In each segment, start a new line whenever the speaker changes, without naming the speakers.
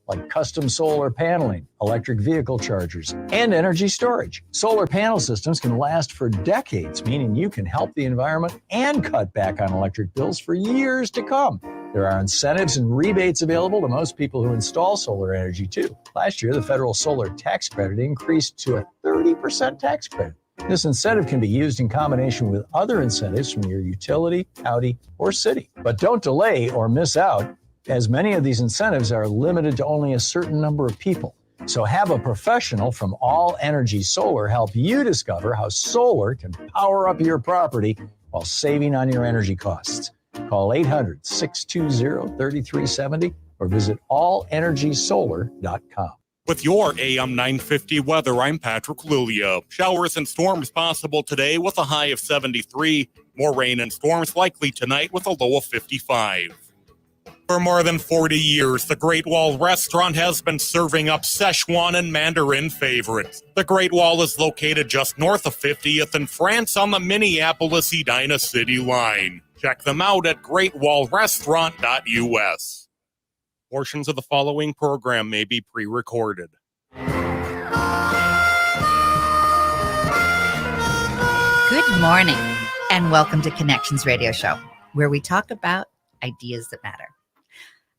like custom solar paneling, electric vehicle chargers, and energy storage. Solar panel systems can last for decades, meaning you can help the environment and cut back on electric bills for years to come. There are incentives and rebates available to most people who install solar energy, too. Last year, the federal solar tax credit increased to a 30% tax credit. This incentive can be used in combination with other incentives from your utility, county, or city. But don't delay or miss out, as many of these incentives are limited to only a certain number of people. So have a professional from All Energy Solar help you discover how solar can power up your property while saving on your energy costs. Call 800-620-3370 or visit allenergysolar.com.
With your AM 950 weather, I'm Patrick Lulio. Showers and storms possible today with a high of 73. More rain and storms likely tonight with a low of 55. For more than 40 years, the Great Wall Restaurant has been serving up Szechuan and Mandarin favorites. The Great Wall is located just north of 50th in France on the Minneapolis-Edina City line. Check them out at greatwallrestaurant.us. Portions of the following program may be pre-recorded.
Good morning, and welcome to Connections Radio Show, where we talk about ideas that matter.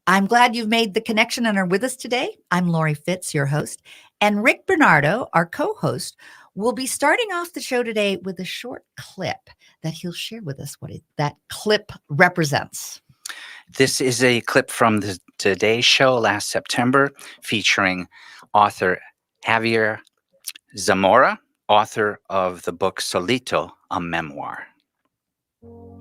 I'm glad you've made the connection and are with us today. I'm Lori Fitz, your host, and Rick Bernardo, our co-host, will be starting off the show today with a short clip that he'll share with us what that clip represents.
This is a clip from the Today Show last September featuring author Javier Zamora, author of the book Solito, a memoir.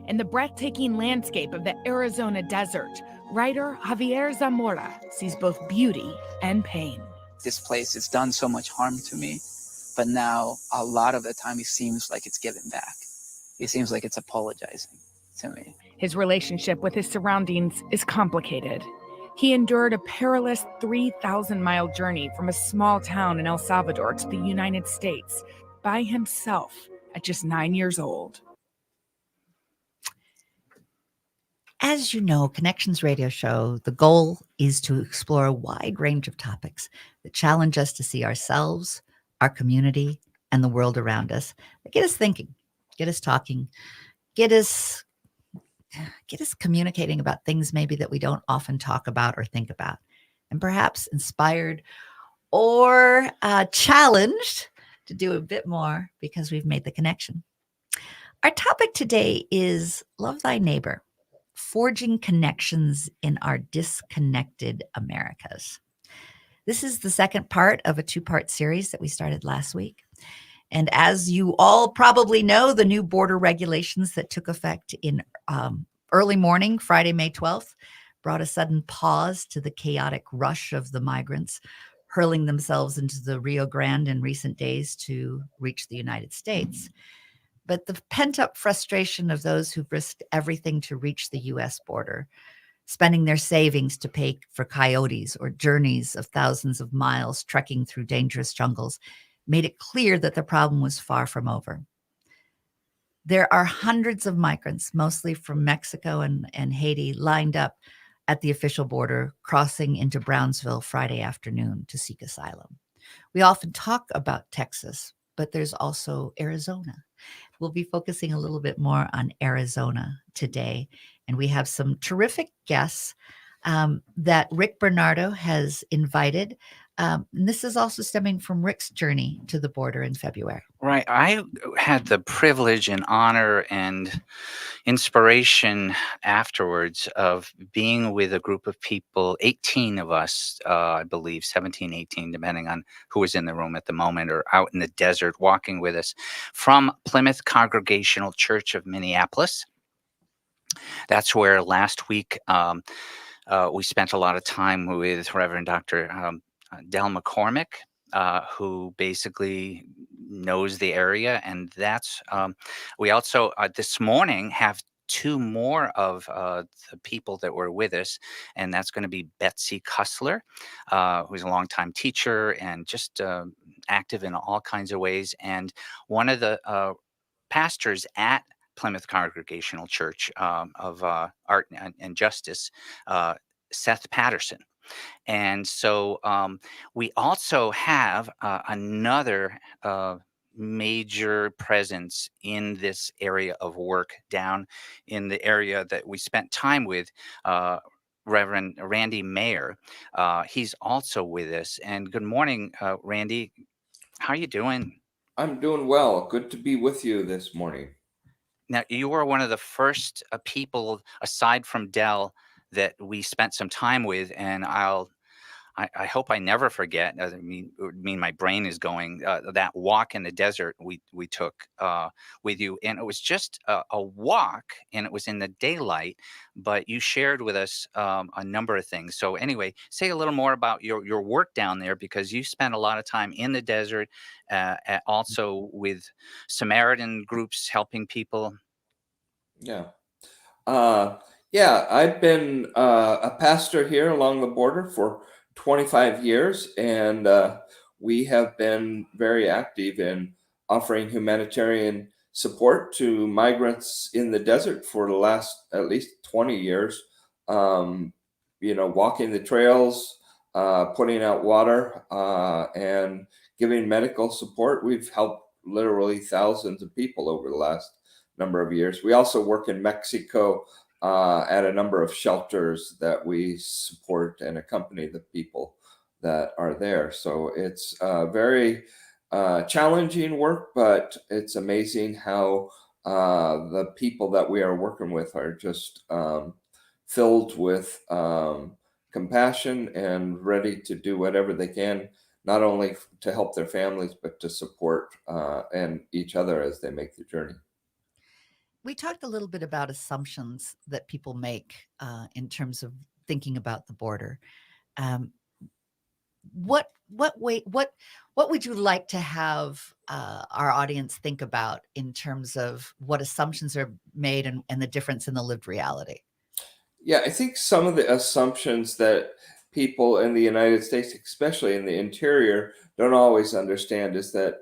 In the breathtaking landscape of the Arizona desert, writer Javier Zamora sees both beauty and pain.
This place has done so much harm to me, but now a lot of the time it seems like it's giving back. It seems like it's apologizing to me.
His relationship with his surroundings is complicated. He endured a perilous 3,000-mile journey from a small town in El Salvador to the United States by himself at just 9 years old.
As you know, Connections Radio Show, the goal is to explore a wide range of topics that challenge us to see ourselves, our community, and the world around us, that get us thinking, get us talking, get us communicating about things maybe that we don't often talk about or think about, and perhaps inspired or challenged to do a bit more because we've made the connection. Our topic today is Love Thy Neighbor, forging connections in our disconnected Americas. This is the second part of a two-part series that we started last week. And as you all probably know, the new border regulations that took effect in early morning, Friday, May 12th, brought a sudden pause to the chaotic rush of the migrants hurling themselves into the Rio Grande in recent days to reach the United States. But the pent-up frustration of those who've risked everything to reach the U.S. border, spending their savings to pay for coyotes or journeys of thousands of miles trekking through dangerous jungles, made it clear that the problem was far from over. There are hundreds of migrants, mostly from Mexico and Haiti, lined up at the official border, crossing into Brownsville Friday afternoon to seek asylum. We often talk about Texas, but there's also Arizona. We'll be focusing a little bit more on Arizona today, and we have some terrific guests that Rick Bernardo has invited. And this is also stemming from Rick's journey to the border in February.
Right. I had the privilege and honor and inspiration afterwards of being with a group of people, 18 of us, I believe, 17, 18, depending on who was in the room at the moment or out in the desert walking with us, from Plymouth Congregational Church of Minneapolis. That's where last week we spent a lot of time with Reverend Dr. Del McCormick, who basically knows the area. And that's, we also this morning have two more of the people that were with us, and that's going to be Betsy Cussler, who's a longtime teacher and just active in all kinds of ways, and one of the pastors at Plymouth Congregational Church of Art and Justice, Seth Patterson. And so we also have another major presence in this area of work down in the area that we spent time with. Reverend Randy Mayer. He's also with us. And good morning, Randy. How are you doing?
I'm doing well. Good to be with you this morning.
Now, you were one of the first people, aside from Dell, that we spent some time with, and I hope I never forget. I mean, my brain is going. That walk in the desert we took with you, and it was just a walk, and it was in the daylight. But you shared with us a number of things. So anyway, say a little more about your work down there, because you spent a lot of time in the desert, also with Samaritan groups helping people.
Yeah. Uh, yeah, I've been a pastor here along the border for 25 years, and we have been very active in offering humanitarian support to migrants in the desert for the last at least 20 years. Um, walking the trails, putting out water, and giving medical support. We've helped literally thousands of people over the last number of years. We also work in Mexico at a number of shelters that we support and accompany the people that are there. So it's very challenging work, but it's amazing how the people that we are working with are just filled with compassion and ready to do whatever they can, not only to help their families, but to support and each other as they make the journey.
We talked a little bit about assumptions that people make in terms of thinking about the border. Um, what would you like to have our audience think about in terms of what assumptions are made and the difference in the lived reality?
Yeah, I think some of the assumptions that people in the United States, especially in the interior, don't always understand is that,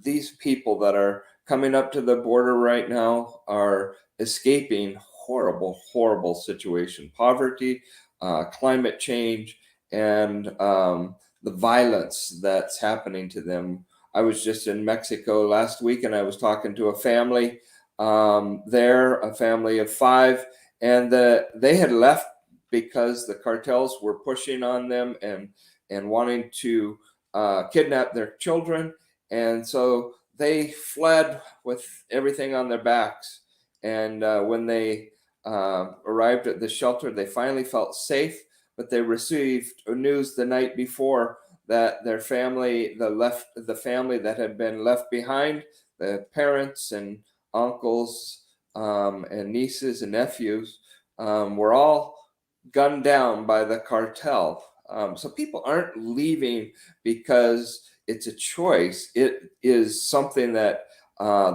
these people that are coming up to the border right now are escaping horrible, horrible situation, poverty, climate change, and the violence that's happening to them. I was just in Mexico last week, and I was talking to a family there, a family of five, and they had left because the cartels were pushing on them and wanting to kidnap their children, and so they fled with everything on their backs. And when they arrived at the shelter, they finally felt safe, but they received news the night before that their family, the family that had been left behind, the parents and uncles and nieces and nephews, were all gunned down by the cartel. So people aren't leaving because it's a choice. It is something that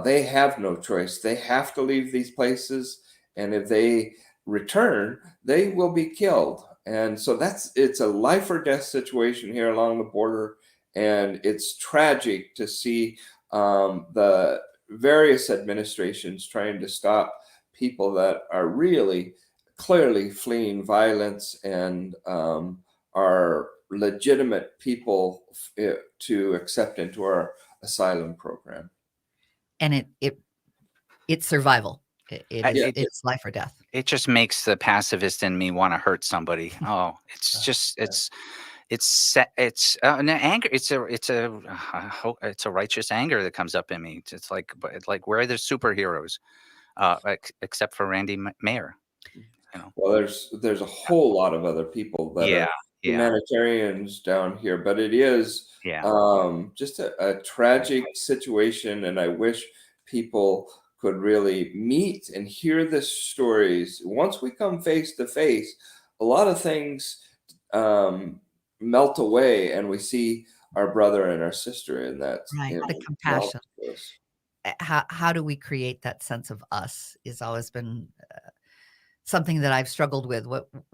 they have no choice. They have to leave these places, and if they return, they will be killed. And so it's a life or death situation here along the border, and it's tragic to see the various administrations trying to stop people that are really clearly fleeing violence and are legitimate people to accept into our asylum program.
And it's survival.
It-
It's life or death.
It just makes the pacifist in me want to hurt somebody. Oh, it's just it's an anger. It's a righteous anger that comes up in me. It's like where are the superheroes, except for Randy Mayer?
Well, there's a whole lot of other people that
Yeah,
are
yeah,
humanitarians down here, but it is
yeah.
just a tragic situation, and I wish people could really meet and hear the stories. Once we come face to face, a lot of things melt away, and we see our brother and our sister in that.
Right. The
melt
compassion.
to us.
How do we create that sense of us is always been something that I've struggled with.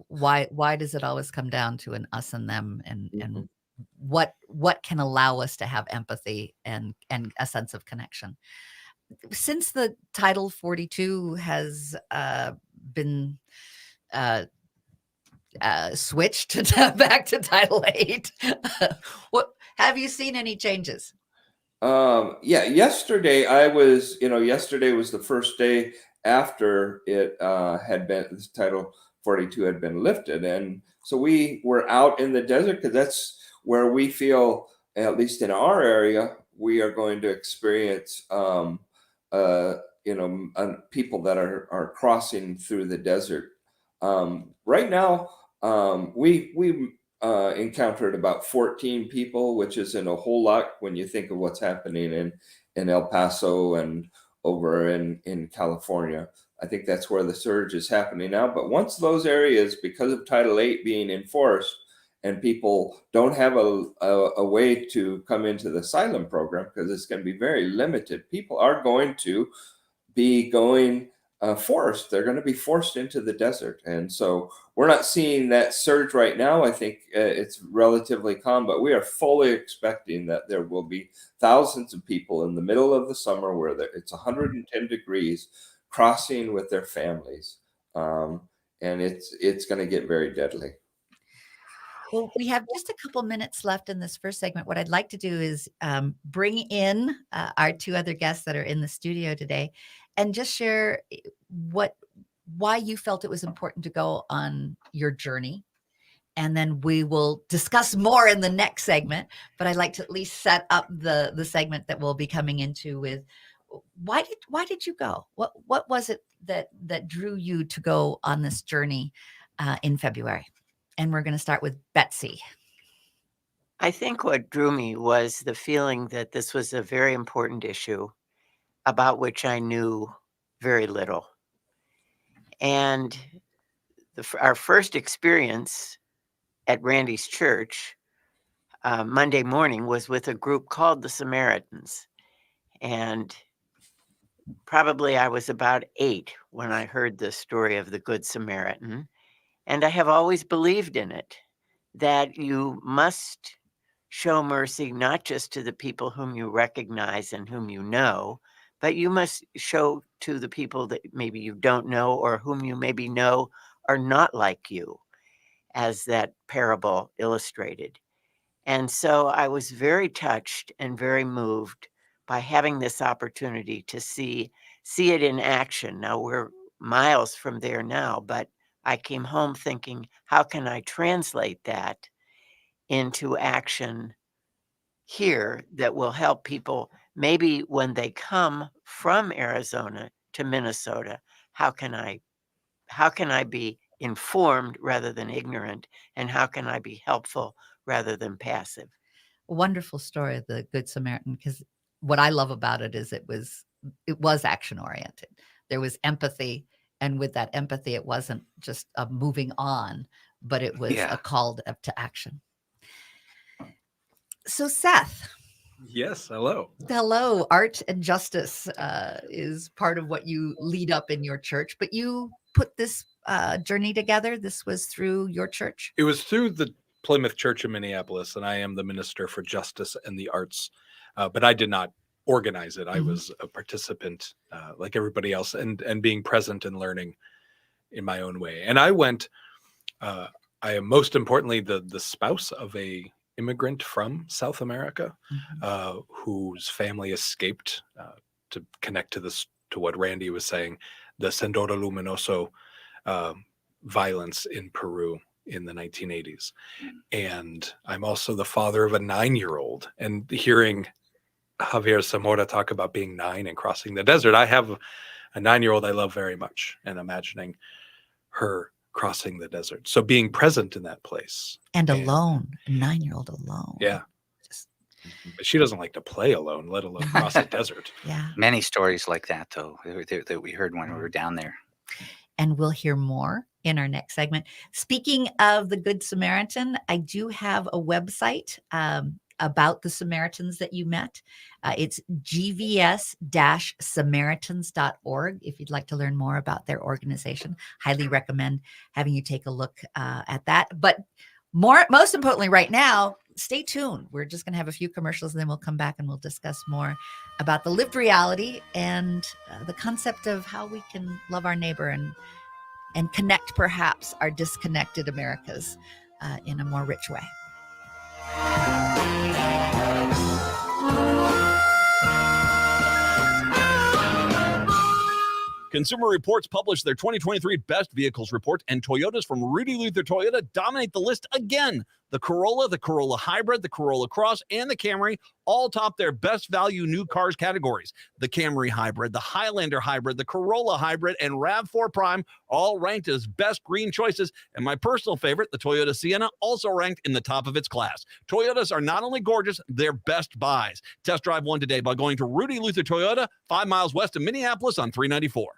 Why does it always come down to an us and them, and what can allow us to have empathy and a sense of connection? Since the Title 42 has been switch to back to Title 8. What have you seen any changes?
Yeah, yesterday yesterday was the first day after it had been Title 42 had been lifted, and so we were out in the desert because that's where we feel, at least in our area, we are going to experience people that are crossing through the desert. Right now, we encountered about 14 people, which isn't a whole lot when you think of what's happening in El Paso and over in California. I think that's where the surge is happening now. But once those areas, because of Title 8 being enforced, and people don't have a way to come into the asylum program because it's going to be very limited, people are going to be going forced. They're going to be forced into the desert. And so we're not seeing that surge right now. I think it's relatively calm, but we are fully expecting that there will be thousands of people in the middle of the summer where it's 110 degrees crossing with their families. And it's going to get very deadly.
Well, we have just a couple minutes left in this first segment. What I'd like to do is bring in our two other guests that are in the studio today and just share why you felt it was important to go on your journey. And then we will discuss more in the next segment. But I'd like to at least set up the segment that we'll be coming into with why did you go? What was it that drew you to go on this journey in February? And we're going to start with Betsy.
I think what drew me was the feeling that this was a very important issue about which I knew very little. And our first experience at Randy's church Monday morning was with a group called the Samaritans. And probably I was about 8 when I heard the story of the Good Samaritan. And I have always believed in it, that you must show mercy not just to the people whom you recognize and whom you know, but you must show to the people that maybe you don't know or whom you maybe know are not like you, as that parable illustrated. And so I was very touched and very moved by having this opportunity to see it in action. Now we're miles from there now, but I came home thinking, how can I translate that into action here that will help people maybe when they come from Arizona to Minnesota? How can I be informed rather than ignorant? And how can I be helpful rather than passive?
Wonderful story of the Good Samaritan, because what I love about it is it was action oriented. There was empathy. And with that empathy, it wasn't just a moving on, but it was a call to action. So Seth.
Yes, hello.
Hello. Art and Justice is part of what you lead up in your church, but you put this journey together. This was through your church?
It was through the Plymouth Church in Minneapolis, and I am the Minister for Justice and the Arts, but I did not organize it. I was a participant like everybody else and being present and learning in my own way. And I went, I am most importantly the spouse of a immigrant from South America whose family escaped to connect to what Randy was saying, the Sendero Luminoso violence in Peru in the 1980s. And I'm also the father of a 9-year-old, and hearing Javier Zamora talk about being 9 and crossing the desert. I have a 9-year-old I love very much, and imagining her crossing the desert. So being present in that place.
And alone, a 9-year-old alone.
Yeah. She doesn't like to play alone, let alone cross the desert.
Yeah.
Many stories like that, though, that we heard when we were down there.
And we'll hear more in our next segment. Speaking of the Good Samaritan, I do have a website about the Samaritans that you met. It's gvs-samaritans.org. If you'd like to learn more about their organization, highly recommend having you take a look at that. But most importantly, right now, stay tuned. We're just going to have a few commercials, and then we'll come back and we'll discuss more about the lived reality and the concept of how we can love our neighbor and and connect perhaps our disconnected Americas in a more rich way.
Consumer Reports published their 2023 Best Vehicles Report, and Toyotas from Rudy Luther Toyota dominate the list again. The Corolla Hybrid, the Corolla Cross, and the Camry all top their best value new cars categories. The Camry Hybrid, the Highlander Hybrid, the Corolla Hybrid, and RAV4 Prime all ranked as best green choices. And my personal favorite, the Toyota Sienna, also ranked in the top of its class. Toyotas are not only gorgeous, they're best buys. Test drive one today by going to Rudy Luther Toyota, 5 miles west of Minneapolis on 394.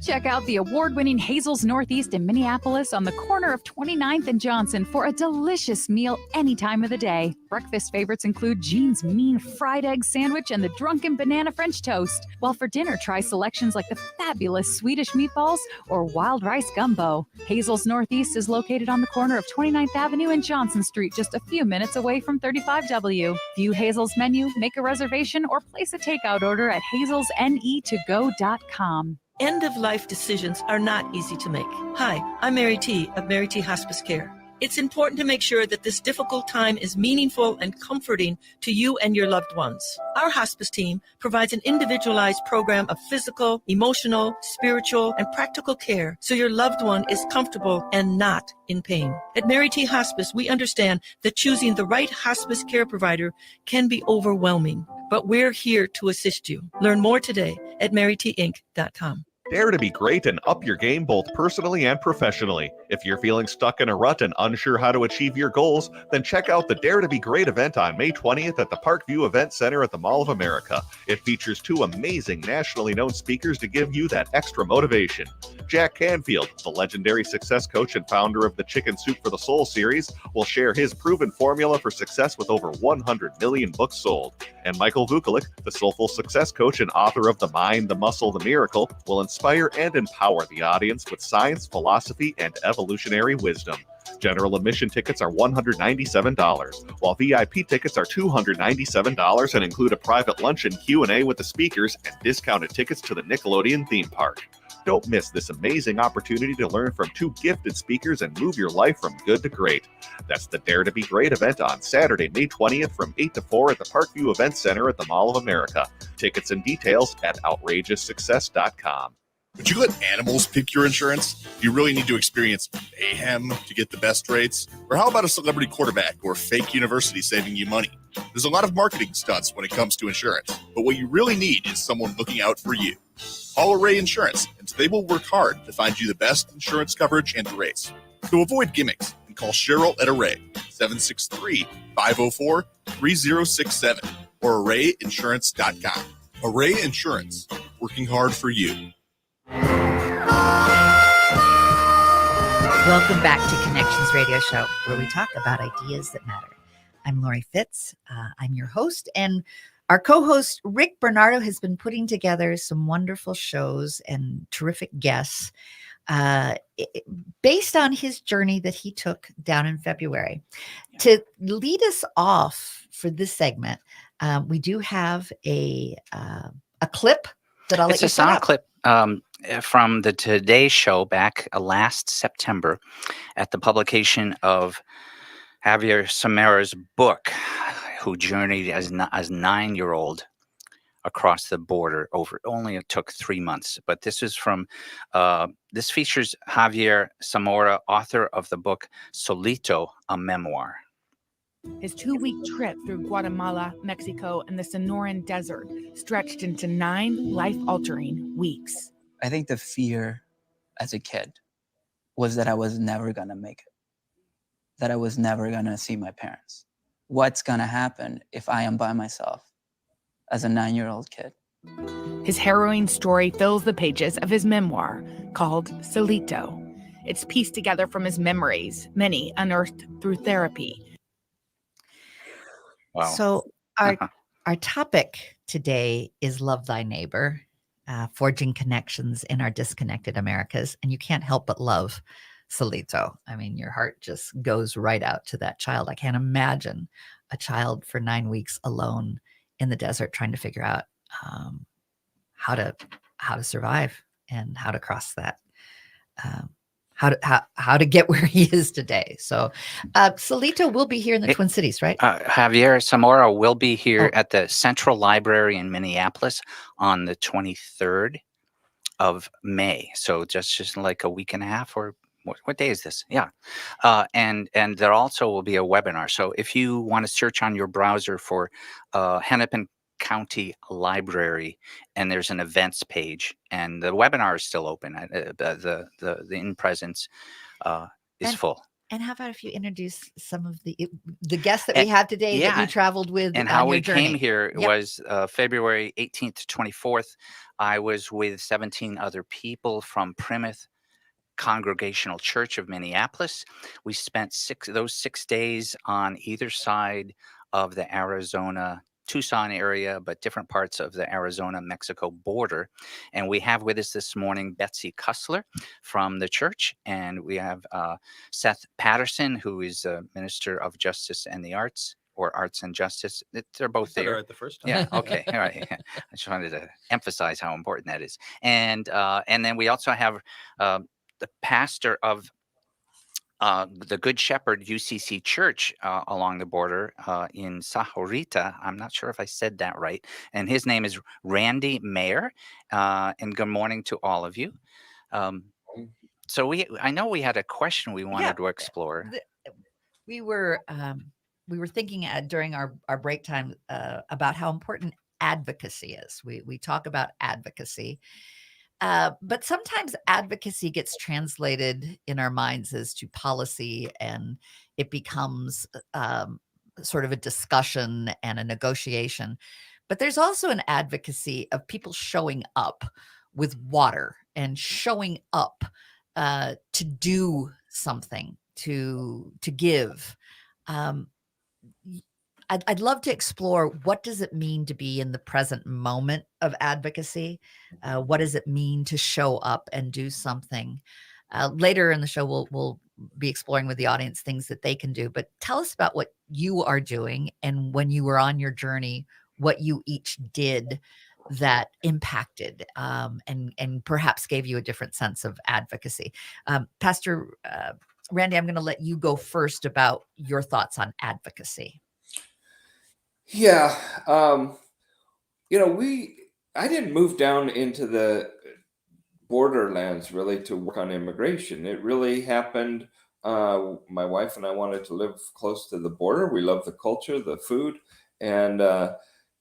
Check out the award-winning Hazel's Northeast in Minneapolis on the corner of 29th and Johnson for a delicious meal any time of the day. Breakfast favorites include Jean's Mean Fried Egg Sandwich and the Drunken Banana French Toast. While for dinner, try selections like the fabulous Swedish meatballs or wild rice gumbo. Hazel's Northeast is located on the corner of 29th Avenue and Johnson Street, just a few minutes away from 35W. View Hazel's menu, make a reservation, or place a takeout order at hazelsnetogo.com.
End-of-life decisions are not easy to make. Hi, I'm Mary T. of Mary T. Hospice Care. It's important to make sure that this difficult time is meaningful and comforting to you and your loved ones. Our hospice team provides an individualized program of physical, emotional, spiritual, and practical care so your loved one is comfortable and not in pain. At Mary T. Hospice, we understand that choosing the right hospice care provider can be overwhelming, but we're here to assist you. Learn more today at marytinc.com.
Dare to be great and up your game both personally and professionally. If you're feeling stuck in a rut and unsure how to achieve your goals, then check out the Dare to be Great event on May 20th at the Parkview Event Center at the Mall of America. It features 2 amazing nationally known speakers to give you that extra motivation. Jack Canfield, the legendary success coach and founder of the Chicken Soup for the Soul series, will share his proven formula for success with over 100 million books sold. And Michael Vukovic, the soulful success coach and author of The Mind, the Muscle, the Miracle, will inspire and empower the audience with science, philosophy, and evolutionary wisdom. General admission tickets are $197, while VIP tickets are $297 and include a private lunch and Q&A with the speakers and discounted tickets to the Nickelodeon theme park. Don't miss this amazing opportunity to learn from 2 gifted speakers and move your life from good to great. That's the Dare to be Great event on Saturday, May 20th from 8 to 4 at the Parkview Event Center at the Mall of America. Tickets and details at outrageoussuccess.com.
Would you let animals pick your insurance? Do you really need to experience mayhem to get the best rates? Or how about a celebrity quarterback or fake university saving you money? There's a lot of marketing stunts when it comes to insurance, but what you really need is someone looking out for you. Call Array Insurance, and they will work hard to find you the best insurance coverage and rates. So avoid gimmicks and call Cheryl at Array, 763-504-3067 or arrayinsurance.com. Array Insurance, working hard for you.
Welcome back to Connections Radio Show, where we talk about ideas that matter. I'm Lori Fitz. I'm your host, and our co-host Rick Bernardo has been putting together some wonderful shows and terrific guests based on his journey that he took down in February. To lead us off for this segment, we do have a clip that I'll let you
It's a sound
set up.
clip from the Today Show back last September at the publication of Javier Samara's book, who journeyed as 9-year-old across the border over only it took 3 months. But this is from this features Javier Samora, author of the book Solito, a Memoir.
His 2-week trip through Guatemala, Mexico, and the Sonoran Desert stretched into 9 life-altering weeks.
I think the fear as a kid was that I was never going to make it, that I was never going to see my parents. What's going to happen if I am by myself as a 9-year-old kid?
His harrowing story fills the pages of his memoir called Solito. It's pieced together from his memories, many unearthed through therapy.
Wow.
So our topic today is Love Thy Neighbor, forging connections in our disconnected Americas. And you can't help but love Solito. I mean, your heart just goes right out to that child. I can't imagine a child for 9 weeks alone in the desert trying to figure out how to survive and how to cross that how to get where he is today. So Salito will be here in the Twin Cities, right?
Javier Zamora will be here
Oh.
at the Central Library in Minneapolis on the 23rd of May. So just like a week and a half, or what day is this? Yeah. And there also will be a webinar. So if you want to search on your browser for Hennepin County Library, and there's an events page, and the webinar is still open. The in presence is full.
And how about if you introduce some of the guests that we have today that you traveled with
and
on
how
your
we
journey?
came here
Yep.
was February 18th to 24th. I was with 17 other people from Plymouth Congregational Church of Minneapolis. We spent 6 days on either side of the Arizona Tucson area, but different parts of the Arizona-Mexico border. And we have with us this morning Betsy Kussler from the church, and we have Seth Patterson, who is a minister of justice and the arts, or arts and justice. They're both there.
Right the first time.
Yeah. Okay. All right. I just wanted to emphasize how important that is. And then we also have the pastor of the Good Shepherd UCC Church along the border in Sahorita. I'm not sure if I said that right. And his name is Randy Mayer. And good morning to all of you. So I know we had a question we wanted to explore.
We were thinking during our break time about how important advocacy is. We talk about advocacy. But sometimes advocacy gets translated in our minds as to policy, and it becomes sort of a discussion and a negotiation. But there's also an advocacy of people showing up with water and showing up to do something, to give. I'd love to explore, what does it mean to be in the present moment of advocacy? What does it mean to show up and do something? Later in the show, we'll be exploring with the audience things that they can do. But tell us about what you are doing, and when you were on your journey, what you each did that impacted and perhaps gave you a different sense of advocacy. Pastor Randy, I'm going to let you go first about your thoughts on advocacy.
Yeah. I didn't move down into the borderlands really to work on immigration. It really happened. My wife and I wanted to live close to the border. We love the culture, the food. And,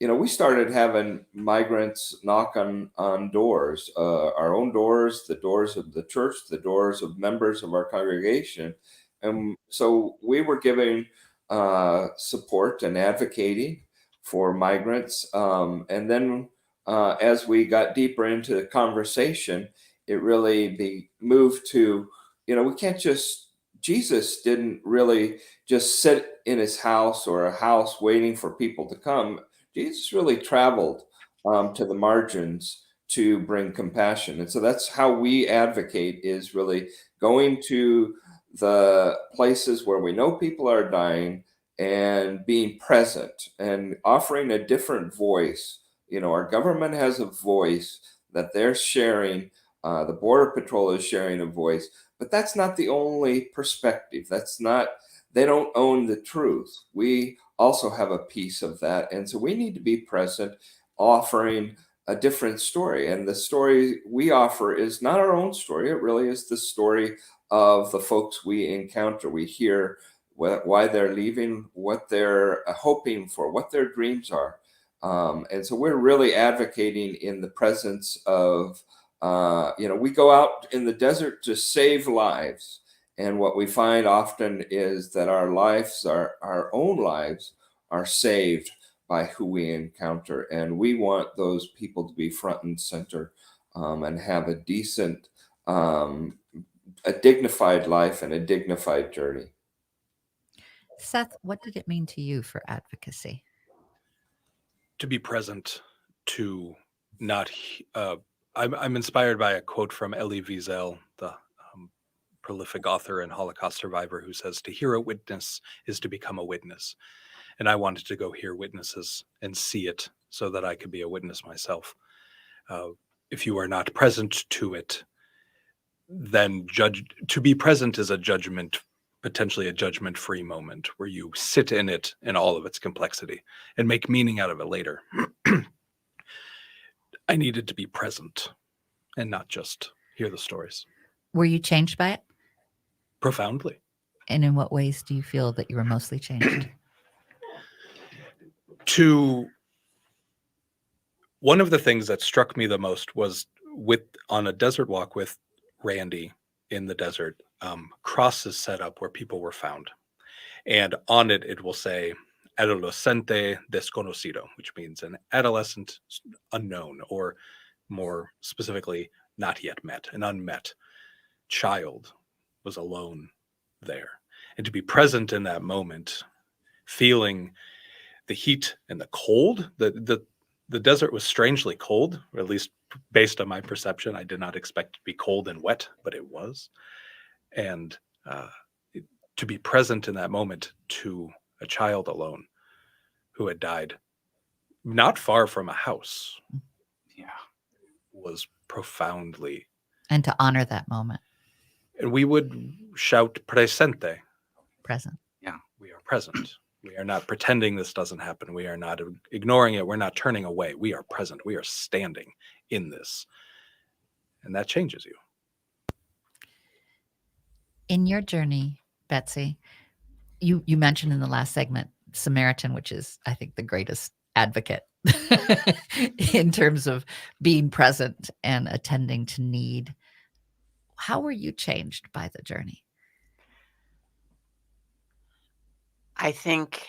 we started having migrants knock on doors, our own doors, the doors of the church, the doors of members of our congregation. And so we were giving support and advocating for migrants. And then as we got deeper into the conversation, it really moved to, we can't Jesus didn't really just sit in his house or a house waiting for people to come. Jesus really traveled to the margins to bring compassion. And so that's how we advocate, is really going to the places where we know people are dying and being present and offering a different voice. Our government has a voice that they're sharing. The Border Patrol is sharing a voice, but that's not the only perspective. They don't own the truth. We also have a piece of that. And so we need to be present, offering a different story. And the story we offer is not our own story. It really is the story of the folks we encounter. We hear why they're leaving, what they're hoping for, what their dreams are. And so we're really advocating in the presence of, we go out in the desert to save lives. And what we find often is that our own lives are saved by who we encounter. And we want those people to be front and center and have a decent, a dignified life and a dignified journey.
Seth, what did it mean to you for advocacy?
To be present, to not. I'm inspired by a quote from Elie Wiesel, the prolific author and Holocaust survivor, who says, "To hear a witness is to become a witness." And I wanted to go hear witnesses and see it so that I could be a witness myself. If you are not present to it, then to be present is potentially a judgment-free moment where you sit in it in all of its complexity and make meaning out of it later. I needed to be present and not just hear the stories.
Were you changed by it?
Profoundly.
And in what ways do you feel that you were mostly changed?
One of the things that struck me the most was on a desert walk with Randy in the desert, crosses set up where people were found. And on it will say adolescente desconocido, which means an adolescent unknown, or more specifically, not yet met, an unmet child was alone there. And to be present in that moment, feeling the heat and the cold, the desert was strangely cold, or at least based on my perception. I did not expect it to be cold and wet, but it was. And to be present in that moment to a child alone who had died not far from a house, was profoundly.
And to honor that moment.
And we would shout presente.
Present.
Yeah, we are present. We are not pretending this doesn't happen. We are not ignoring it. We're not turning away. We are present. We are standing in this. And that changes you.
In your journey, Betsy, you mentioned in the last segment Samaritan, which is, I think, the greatest advocate in terms of being present and attending to need. How were you changed by the journey?
I think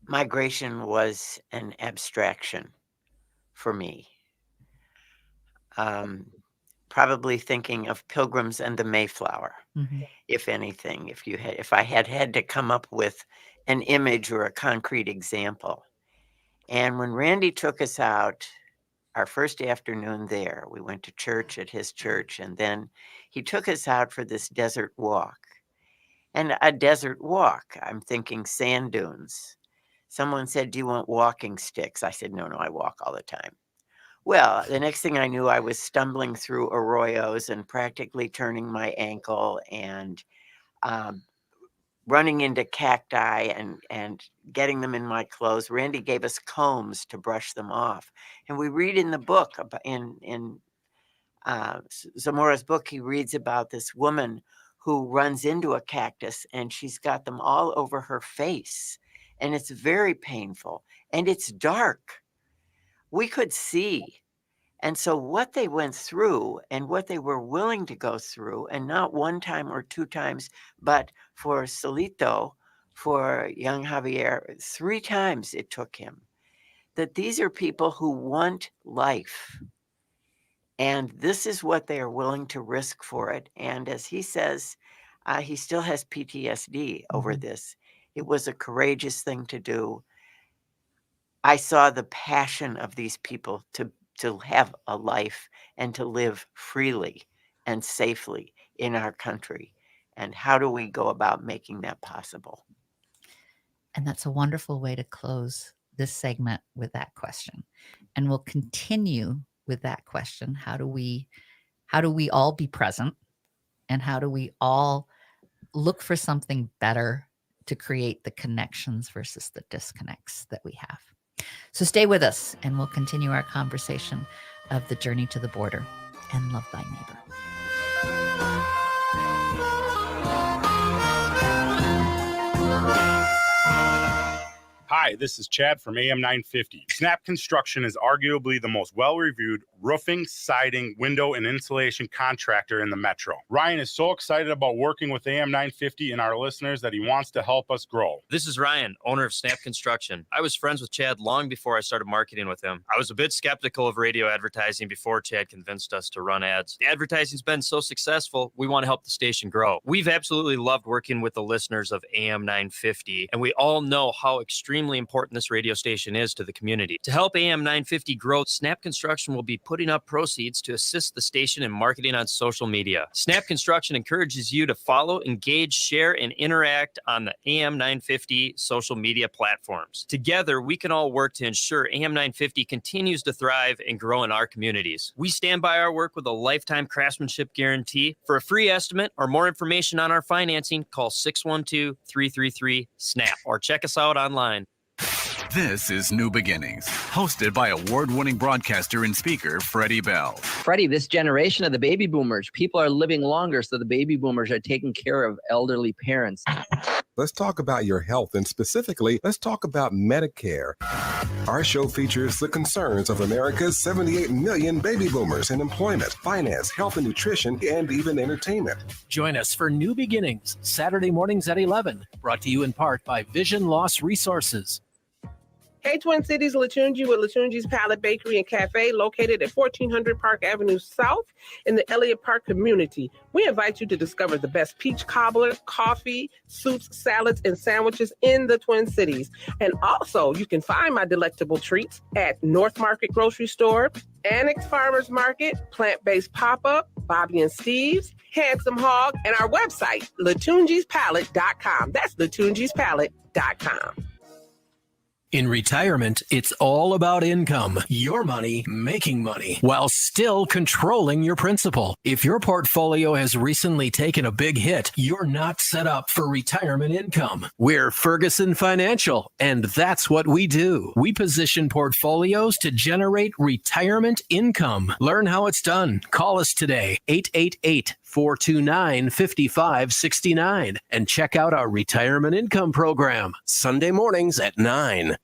migration was an abstraction for me. Probably thinking of Pilgrims and the Mayflower, if anything, if I had to come up with an image or a concrete example. And when Randy took us out, our first afternoon there, we went to church at his church, and then he took us out for this desert walk. And a desert walk, I'm thinking sand dunes. Someone said, "Do you want walking sticks?" I said, no, I walk all the time. Well, the next thing I knew, I was stumbling through arroyos and practically turning my ankle and running into cacti and getting them in my clothes. Randy gave us combs to brush them off. And we read in the book, in Zamora's book, he reads about this woman who runs into a cactus and she's got them all over her face. And it's very painful and it's dark. We could see. And so what they went through and what they were willing to go through, and not one time or two times, but for Solito, for young Javier, 3 times it took him, that these are people who want life. And this is what they are willing to risk for it. And as he says, he still has PTSD over this. It was a courageous thing to do. I saw the passion of these people to have a life and to live freely and safely in our country. And how do we go about making that possible?
And that's a wonderful way to close this segment with that question. And we'll continue with that question. How do we all be present? And how do we all look for something better to create the connections versus the disconnects that we have? So stay with us and we'll continue our conversation of the journey to the border and love thy neighbor.
Hi, this is Chad from AM 950. Snap Construction is arguably the most well-reviewed roofing, siding, window, and insulation contractor in the metro. Ryan is so excited about working with AM 950 and our listeners that he wants to help us grow.
This is Ryan, owner of Snap Construction. I was friends with Chad long before I started marketing with him. I was a bit skeptical of radio advertising before Chad convinced us to run ads. The advertising's been so successful, we want to help the station grow. We've absolutely loved working with the listeners of AM 950, and we all know how extremely important this radio station is to the community. To help AM 950 grow, Snap Construction will be putting up proceeds to assist the station in marketing on social media. Snap Construction encourages you to follow, engage, share, and interact on the AM 950 social media platforms. Together, we can all work to ensure AM 950 continues to thrive and grow in our communities. We stand by our work with a lifetime craftsmanship guarantee. For a free estimate or more information on our financing, call 612-333-SNAP or check us out online.
This is New Beginnings, hosted by award-winning broadcaster and speaker Freddie Bell.
Freddie, this generation of the baby boomers, people are living longer, so the baby boomers are taking care of elderly parents.
Let's talk about your health, and specifically, let's talk about Medicare. Our show features the concerns of America's 78 million baby boomers in employment, finance, health and nutrition, and even entertainment.
Join us for New Beginnings, Saturday mornings at 11, brought to you in part by Vision Loss Resources.
Hey, Twin Cities, Latunji with Latunji's Palette Bakery and Cafe, located at 1400 Park Avenue South in the Elliott Park community. We invite you to discover the best peach cobbler, coffee, soups, salads, and sandwiches in the Twin Cities. And also, you can find my delectable treats at North Market Grocery Store, Annex Farmers Market, Plant-Based Pop-Up, Bobby and Steve's, Handsome Hog, and our website, latunjispalette.com. That's latunjispalette.com.
In retirement, it's all about income, your money, making money, while still controlling your principal. If your portfolio has recently taken a big hit, you're not set up for retirement income. We're Ferguson Financial, and that's what we do. We position portfolios to generate retirement income. Learn how it's done. Call us today, 888-429-5569, and check out our retirement income program, Sunday mornings at 9.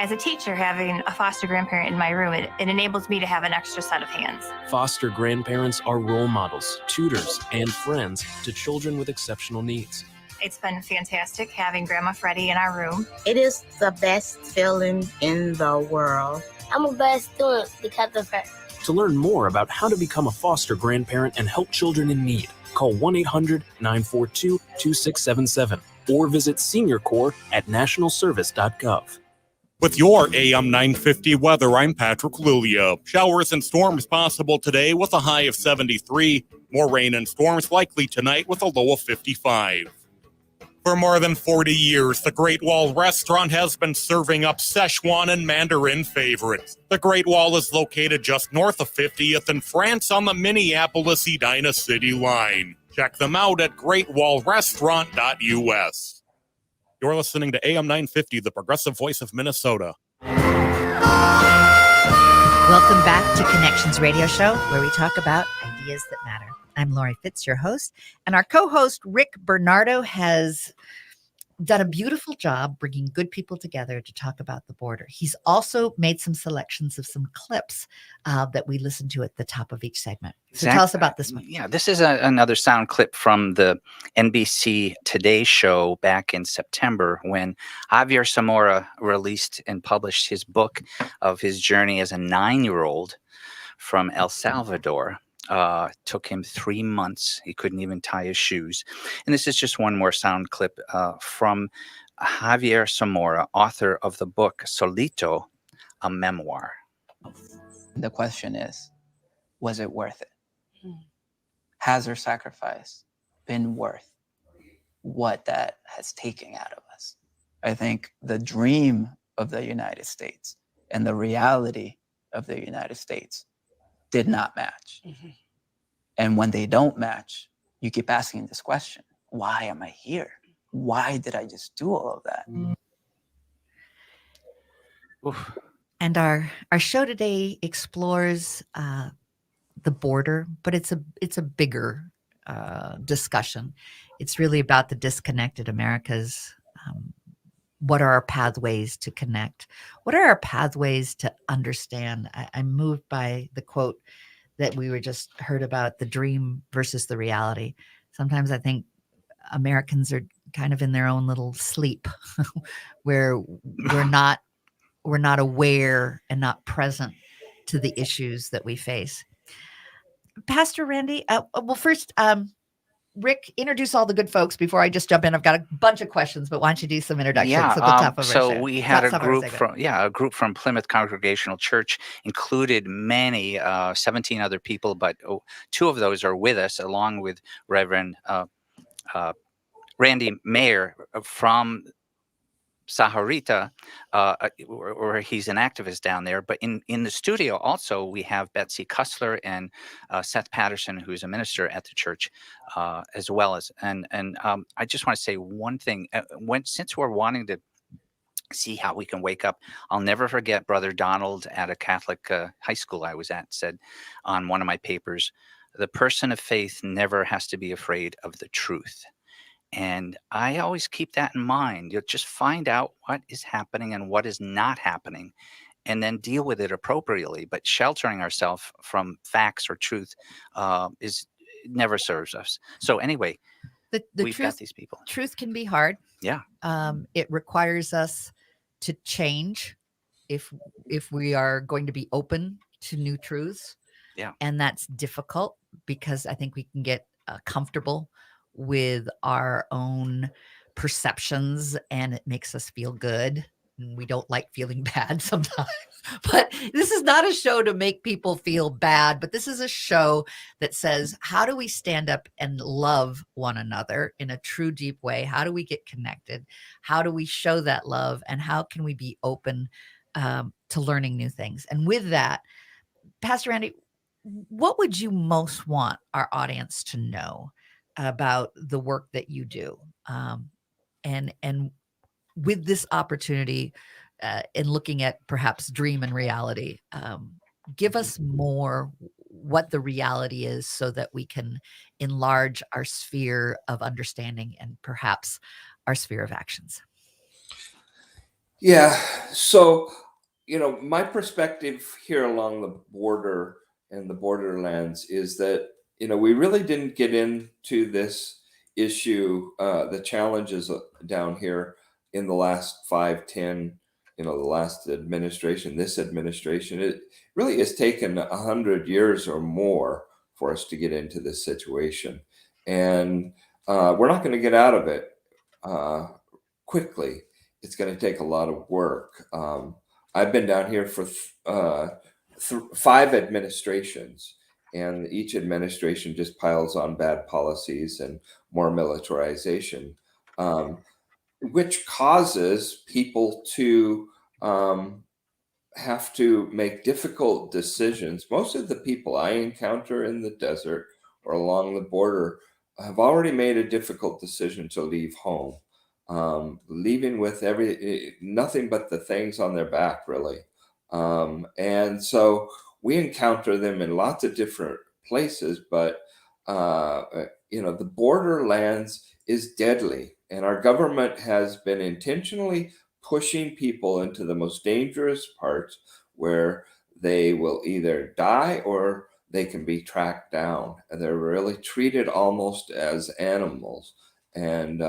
As a teacher, having a foster grandparent in my room, it enables me to have an extra set of hands.
Foster grandparents are role models, tutors, and friends to children with exceptional needs.
It's been fantastic having Grandma Freddie in our room.
It is the best feeling in the world. I'm a best student because of her.
To learn more about how to become a foster grandparent and help children in need, call 1-800-942-2677 or visit SeniorCorps at nationalservice.gov.
With your AM 950 weather, I'm Patrick Lulia. Showers and storms possible today with a high of 73. More rain and storms likely tonight with a low of 55. For more than 40 years, the Great Wall Restaurant has been serving up Szechuan and Mandarin favorites. The Great Wall is located just north of 50th in France on the Minneapolis-Edina City line. Check them out at greatwallrestaurant.us. You're listening to AM 950, the progressive voice of Minnesota.
Welcome back to Connections Radio Show, where we talk about ideas that matter. I'm Lori Fitz, your host, and our co-host Rick Bernardo has done a beautiful job bringing good people together to talk about the border. He's also made some selections of some clips that we listen to at the top of each segment. So tell us about this one.
Yeah, this is another sound clip from the NBC Today show back in September when Javier Zamora released and published his book of his journey as a 9-year-old from El Salvador. Took him 3 months. He couldn't even tie his shoes. And this is just one more sound clip from Javier Zamora, author of the book Solito, a memoir.
The question is, was it worth it? Has her sacrifice been worth what that has taken out of us? I think the dream of the United States and the reality of the United States did not match. And when they don't match, you keep asking this question, why am I here? Why did I just do all of that?
And our show today explores the border, but it's a bigger discussion. It's really about the disconnected Americas. What are our pathways to connect? What are our pathways to understand? I'm moved by the quote that we were just heard about, the dream versus the reality. Sometimes I think Americans are kind of in their own little sleep where we're not aware and not present to the issues that we face. Pastor Randy, well, first, Rick, introduce all the good folks before I just jump in. I've got a bunch of questions, but why don't you do some introductions
Yeah,
at the top of our
so
show?
we had a
Top of our
group
segment.
a group from Plymouth Congregational Church, included many, 17 other people, but two of those are with us, along with Reverend Randy Mayer from Saharita, where he's an activist down there. But in the studio also, we have Betsy Kussler and Seth Patterson, who's a minister at the church, as well as. And I just want to say one thing. Since we're wanting to see how we can wake up, I'll never forget Brother Donald at a Catholic high school I was at said on one of my papers, "The person of faith never has to be afraid of the truth." And I always keep that in mind. You'll just find out what is happening and what is not happening, and then deal with it appropriately. But sheltering ourselves from facts or truth never serves us. So anyway, we've got these people.
Truth can be hard.
Yeah.
It requires us to change if we are going to be open to new truths.
Yeah.
And that's difficult because I think we can get comfortable with our own perceptions, and it makes us feel good. And we don't like feeling bad sometimes. But this is not a show to make people feel bad, but this is a show that says, how do we stand up and love one another in a true, deep way? How do we get connected? How do we show that love? And how can we be open to learning new things? And with that, Pastor Randy, what would you most want our audience to know about the work that you do? And with this opportunity in looking at perhaps dream and reality, give us more what the reality is so that we can enlarge our sphere of understanding and perhaps our sphere of actions.
Yeah. So, my perspective here along the border and the borderlands is that, we really didn't get into this issue, the challenges down here in the last 5, 10, the last administration, this administration. It really has taken 100 years or more for us to get into this situation. And we're not going to get out of it quickly. It's going to take a lot of work. I've been down here for 5 administrations, and each administration just piles on bad policies and more militarization, which causes people to have to make difficult decisions. Most of the people I encounter in the desert or along the border have already made a difficult decision to leave home, leaving with nothing but the things on their back, really. And so we encounter them in lots of different places, but the borderlands is deadly, and our government has been intentionally pushing people into the most dangerous parts where they will either die or they can be tracked down, and they're really treated almost as animals and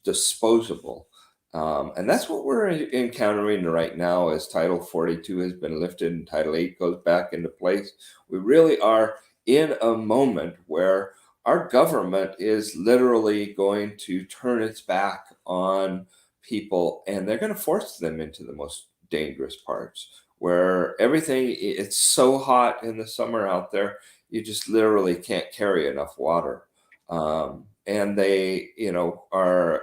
disposable. And that's what we're encountering right now as Title 42 has been lifted and Title 8 goes back into place. We really are in a moment where our government is literally going to turn its back on people, and they're going to force them into the most dangerous parts where it's so hot in the summer out there, you just literally can't carry enough water. And they,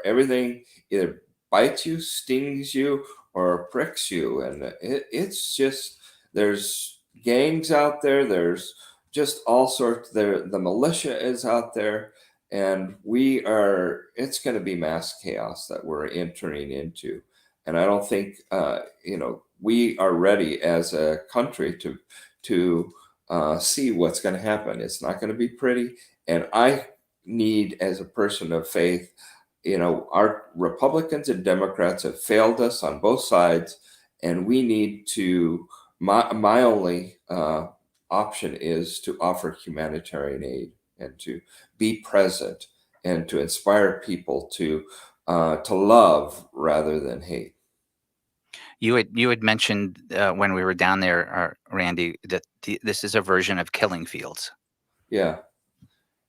everything either bites you, stings you, or pricks you. And it's just, there's gangs out there. There's just all sorts there. The militia is out there, and it's going to be mass chaos that we're entering into. And I don't think, we are ready as a country to see what's going to happen. It's not going to be pretty. And I need, as a person of faith, our Republicans and Democrats have failed us on both sides, and we need to, my only option is to offer humanitarian aid and to be present and to inspire people to love rather than hate.
You had mentioned when we were down there, Randy, that this is a version of Killing Fields.
Yeah.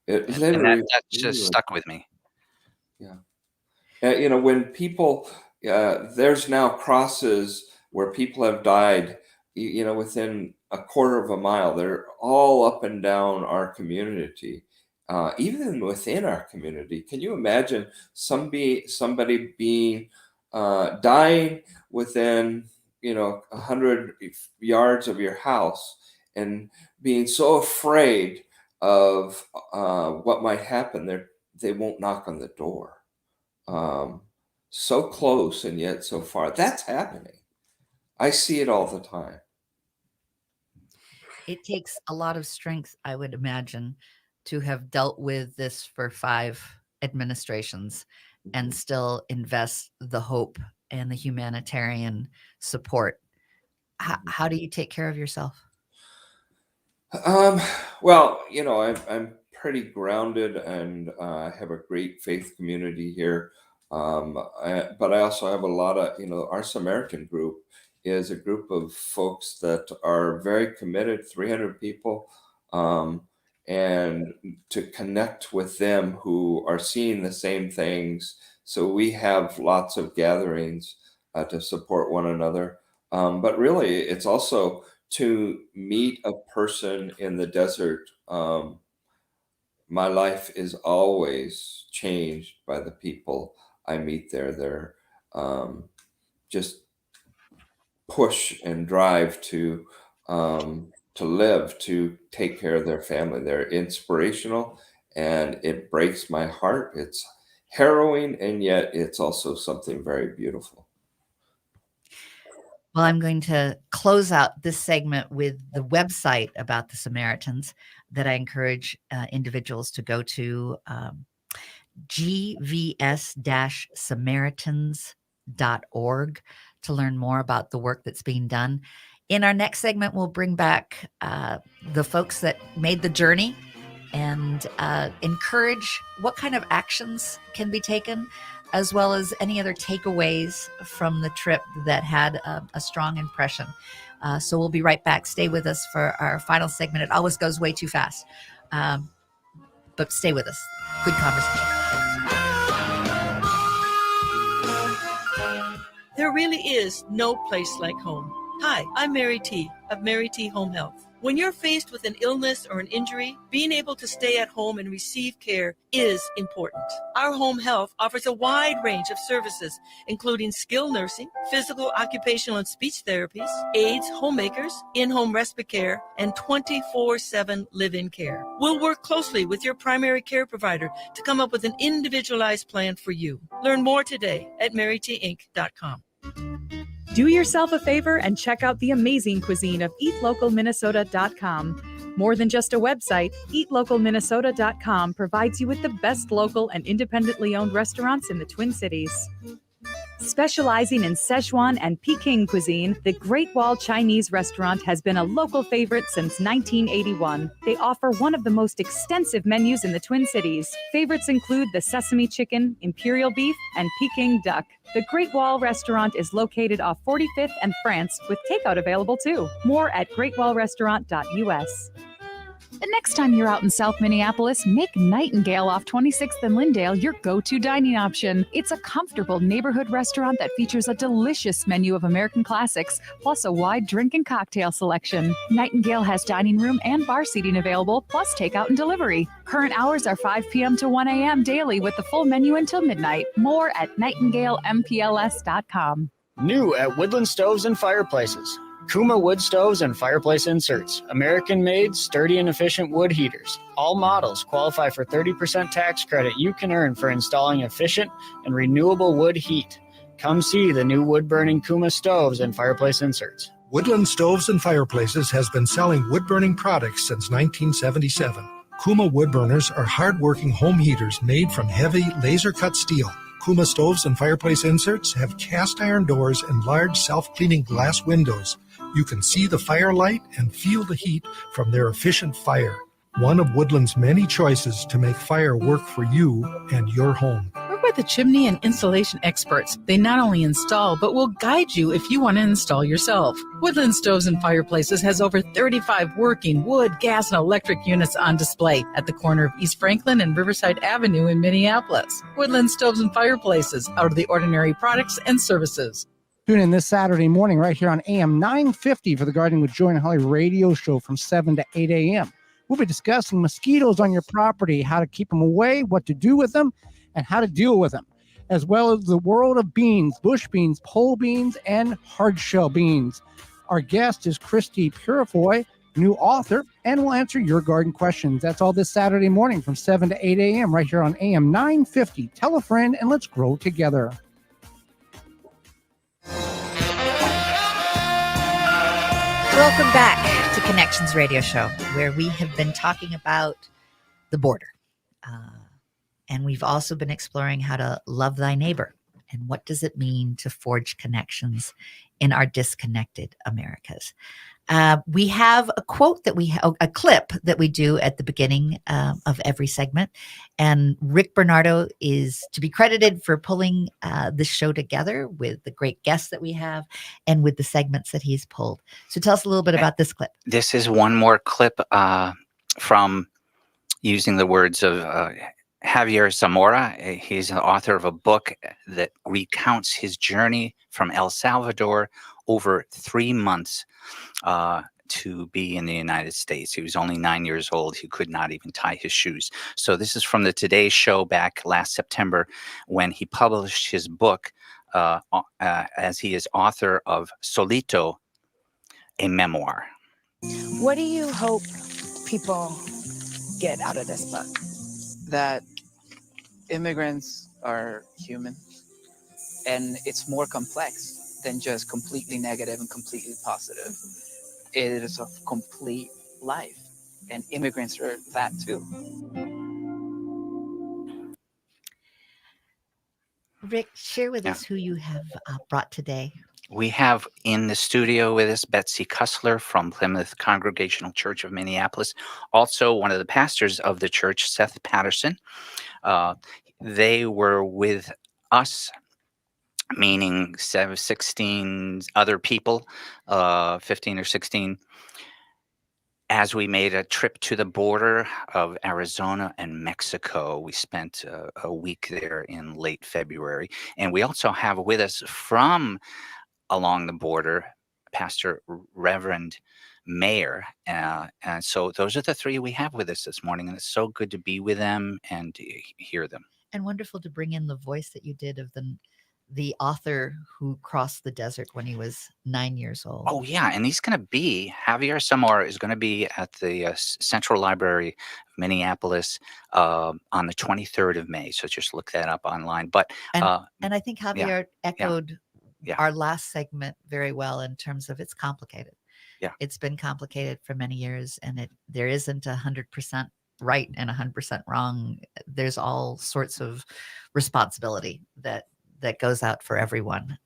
It
And
literally,
that's just
literally.
stuck with me.
Yeah. When people, there's now crosses where people have died, within a quarter of a mile. They're all up and down our community, even within our community. Can you imagine somebody being dying within 100 yards of your house and being so afraid of what might happen? They won't knock on the door. So close and yet so far. That's happening. I see it all the time.
It takes a lot of strength, I would imagine, to have dealt with this for 5 administrations and still invest the hope and the humanitarian support. How do you take care of yourself?
Well, I'm pretty grounded, and I have a great faith community here. But I also have a lot of, our Samaritan group is a group of folks that are very committed, 300 people, and to connect with them who are seeing the same things. So we have lots of gatherings to support one another. But really, it's also to meet a person in the desert. My life is always changed by the people I meet there. They're just push and drive to live, to take care of their family. They're inspirational, and it breaks my heart. It's harrowing, and yet it's also something very beautiful.
Well, I'm going to close out this segment with the website about the Samaritans that I encourage individuals to go to, gvs-samaritans.org, to learn more about the work that's being done. In our next segment, we'll bring back the folks that made the journey and encourage what kind of actions can be taken, as well as any other takeaways from the trip that had a strong impression. So we'll be right back. Stay with us for our final segment. It always goes way too fast, but stay with us. Good conversation.
There really is no place like home. Hi, I'm Mary T. of Mary T. Home Health. When you're faced with an illness or an injury, being able to stay at home and receive care is important. Our home health offers a wide range of services, including skilled nursing, physical, occupational, and speech therapies, aides, homemakers, in-home respite care, and 24/7 live-in care. We'll work closely with your primary care provider to come up with an individualized plan for you. Learn more today at marytinc.com.
Do yourself a favor and check out the amazing cuisine of eatlocalminnesota.com. More than just a website, eatlocalminnesota.com provides you with the best local and independently owned restaurants in the Twin Cities. Specializing in Szechuan and Peking cuisine, the Great Wall Chinese restaurant has been a local favorite since 1981. They offer one of the most extensive menus in the Twin Cities. Favorites include the sesame chicken, imperial beef, and Peking duck. The Great Wall restaurant is located off 45th and France, with takeout available too. More at greatwallrestaurant.us. The next time you're out in South Minneapolis, make Nightingale off 26th and Lyndale your go-to dining option. It's a comfortable neighborhood restaurant that features a delicious menu of American classics, plus a wide drink and cocktail selection. Nightingale has dining room and bar seating available, plus takeout and delivery. Current hours are 5 p.m. to 1 a.m. daily with the full menu until midnight. More at nightingalempls.com.
New at Woodland Stoves and Fireplaces. Kuma wood stoves and fireplace inserts. American-made, sturdy and efficient wood heaters. All models qualify for 30% tax credit you can earn for installing efficient and renewable wood heat. Come see the new wood-burning Kuma stoves and fireplace inserts.
Woodland Stoves and Fireplaces has been selling wood-burning products since 1977. Kuma wood burners are hard-working home heaters made from heavy, laser-cut steel. Kuma stoves and fireplace inserts have cast iron doors and large self-cleaning glass windows. You can see the firelight and feel the heat from their efficient fire. One of Woodland's many choices to make fire work for you and your home.
We're with
We're the chimney and insulation experts. They not only install, but will guide you if you want to install yourself. Woodland Stoves and Fireplaces has over 35 working wood, gas, and electric units on display at the corner of East Franklin and Riverside Avenue in Minneapolis. Woodland Stoves and Fireplaces, out of the ordinary products and services.
Tune in this Saturday morning right here on AM 950 for the Gardening with Joy and Holly radio show from 7 to 8 a.m. We'll be discussing mosquitoes on your property, how to keep them away, what to do with them, and how to deal with them, as well as the world of beans, bush beans, pole beans, and hardshell beans. Our guest is Christy Purifoy, new author, and will answer your garden questions. That's all this Saturday morning from 7 to 8 a.m. right here on AM 950. Tell a friend and let's grow together.
Welcome back to Connections Radio Show, where we have been talking about the border. And we've also been exploring how to love thy neighbor and what does it mean to forge connections in our disconnected Americas. We have a quote that a clip that we do at the beginning of every segment. And Rick Bernardo is to be credited for pulling this show together with the great guests that we have and with the segments that he's pulled. So tell us a little bit about this clip.
This is one more clip from using the words of Javier Zamora. He's the author of a book that recounts his journey from El Salvador over 3 months to be in the United States. He was only 9 years old. He could not even tie his shoes. So this is from the Today Show back last September when he published his book as he is author of Solito, a memoir.
What do you hope people get out of this book?
That immigrants are human, and it's more complex than just completely negative and completely positive. It is a complete life, and immigrants are that too.
Rick, share with us who you have brought today.
We have in the studio with us Betsy Kussler from Plymouth Congregational Church of Minneapolis. Also, one of the pastors of the church, Seth Patterson. They were with us, meaning 16 other people, 15 or 16, as we made a trip to the border of Arizona and Mexico. We spent a week there in late February. And we also have with us from along the border, Pastor Reverend Mayer. And so those are the three we have with us this morning. And it's so good to be with them and to hear them.
And wonderful to bring in the voice that you did of the author who crossed the desert when he was 9 years old.
Oh, yeah. And he's going to be, Javier Zamora is going to be at the Central Library of Minneapolis on the 23rd of May. So just look that up online.
And I think Javier echoed our last segment very well in terms of it's complicated.
Yeah.
It's been complicated for many years, and there isn't 100% right and 100% wrong. There's all sorts of responsibility that goes out for everyone.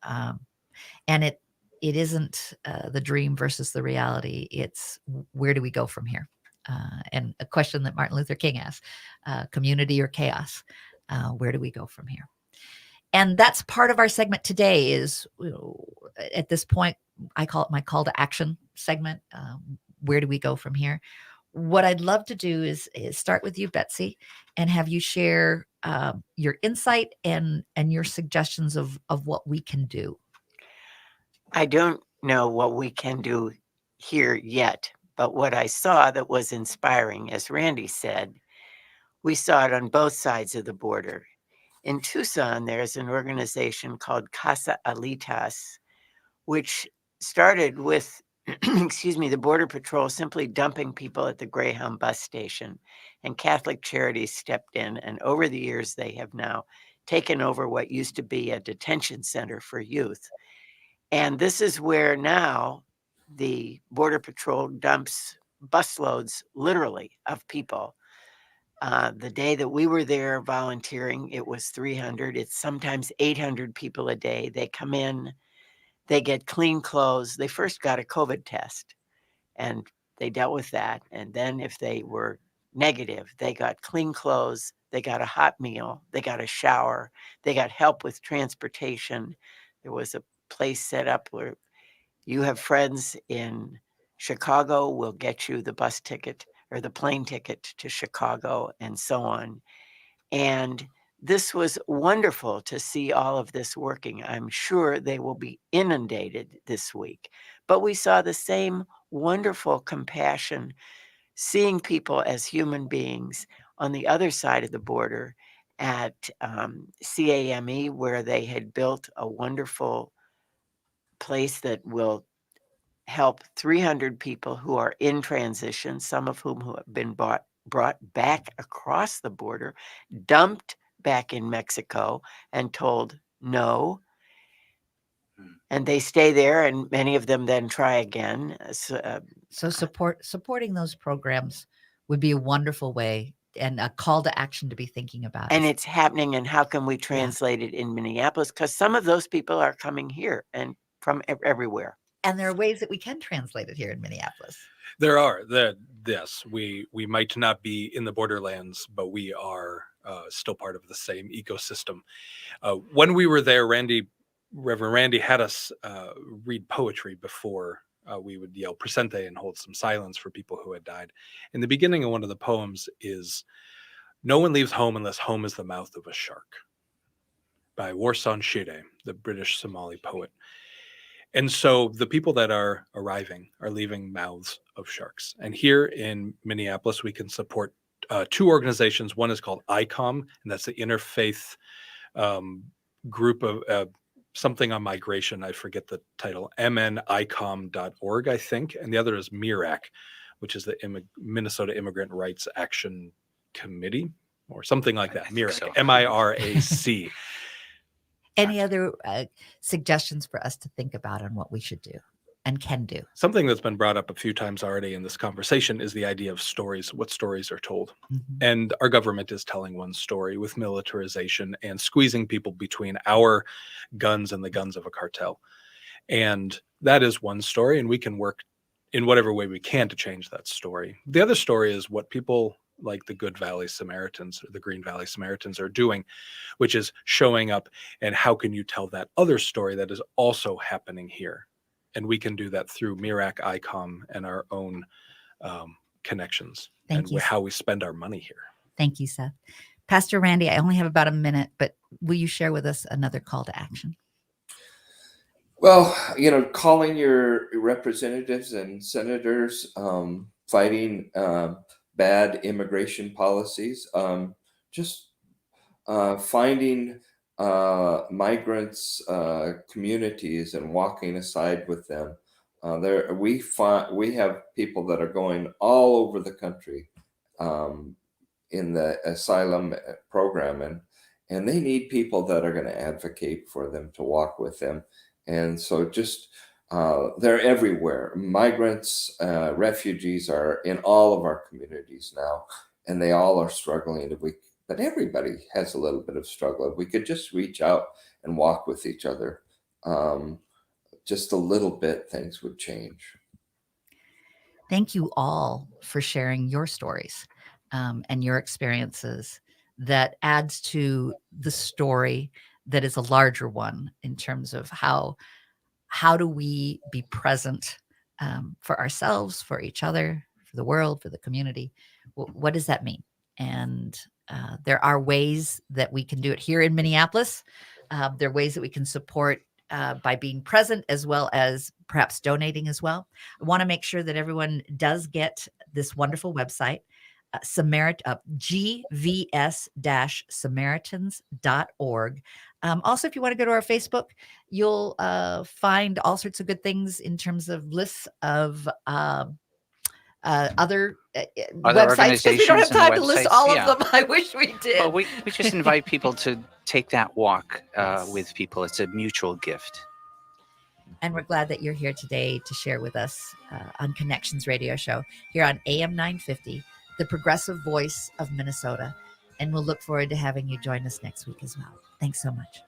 And it isn't the dream versus the reality. It's where do we go from here? And a question that Martin Luther King asked, community or chaos? Where do we go from here? And that's part of our segment today is, at this point, I call it my call to action segment. Where do we go from here? What I'd love to do is start with you, Betsy, and have you share your insight and your suggestions of what we can do.
I don't know what we can do here yet, but what I saw that was inspiring, as Randy said, we saw it on both sides of the border. In Tucson, there's an organization called Casa Alitas, which started with the Border Patrol simply dumping people at the Greyhound bus station, and Catholic Charities stepped in, and over the years they have now taken over what used to be a detention center for youth. And this is where now the Border Patrol dumps busloads, literally, of people. The day that we were there volunteering, it was 300. It's sometimes 800 people a day. They come in, they get clean clothes. They first got a COVID test, and they dealt with that. And then if they were negative, they got clean clothes, They got a hot meal. They got a shower. They got help with transportation. There was a place set up where you have friends in Chicago, we'll get you the bus ticket or the plane ticket to Chicago and so on. And this was wonderful to see all of this working. I'm sure they will be inundated this week. But we saw the same wonderful compassion, seeing people as human beings on the other side of the border at CAME, where they had built a wonderful place that will help 300 people who are in transition, some of whom who have been brought back across the border, dumped back in Mexico and told no. And they stay there, and many of them then try again.
So supporting those programs would be a wonderful way and a call to action to be thinking about.
And it's happening, and how can we translate it in Minneapolis? Because some of those people are coming here and from everywhere.
And there are ways that we can translate it here in Minneapolis.
There are. Yes, we might not be in the borderlands, but we are still part of the same ecosystem. When we were there, Reverend Randy had us read poetry before we would yell presente and hold some silence for people who had died. In the beginning of one of the poems is, "No one leaves home unless home is the mouth of a shark," by Warsan Shire, the British Somali poet. And so the people that are arriving are leaving mouths of sharks. And here in Minneapolis, we can support two organizations. One is called ICOM, and that's the Interfaith group of something on migration. I forget the title, mnicom.org, I think. And the other is MIRAC, which is the Minnesota Immigrant Rights Action Committee, or something like that. MIRAC, so. MIRAC.
Any other suggestions for us to think about on what we should do and can do?
Something that's been brought up a few times already in this conversation is the idea of stories, what stories are told. Mm-hmm. And our government is telling one story with militarization and squeezing people between our guns and the guns of a cartel. And that is one story, and we can work in whatever way we can to change that story. The other story is what people like the Good Valley Samaritans or the Green Valley Samaritans are doing, which is showing up, and how can you tell that other story that is also happening here? And we can do that through MIRAC, ICOM, and our own connections.
Thank you.
How we spend our money here.
Thank you, Seth. Pastor Randy, I only have about a minute, but will you share with us another call to action?
Well, calling your representatives and senators, fighting bad immigration policies, just finding migrants' communities and walking aside with them. We have people that are going all over the country in the asylum program, and they need people that are going to advocate for them, to walk with them. And so just they're everywhere. Migrants, refugees are in all of our communities now, and they all are struggling. But everybody has a little bit of struggle. If we could just reach out and walk with each other, just a little bit, things would change.
Thank you all for sharing your stories and your experiences. That adds to the story that is a larger one in terms of how do we be present for ourselves, for each other, for the world, for the community. What does that mean? And there are ways that we can do it here in Minneapolis. There are ways that we can support by being present, as well as perhaps donating as well. I want to make sure that everyone does get this wonderful website, gvs-samaritans.org. Also, if you want to go to our Facebook, you'll find all sorts of good things in terms of lists of other websites, because we don't have time to list all of them. I wish we did.
Well, we just invite people to take that walk with people. It's a mutual gift.
And we're glad that you're here today to share with us on Connections Radio Show here on AM 950, the progressive voice of Minnesota. And we'll look forward to having you join us next week as well. Thanks so much.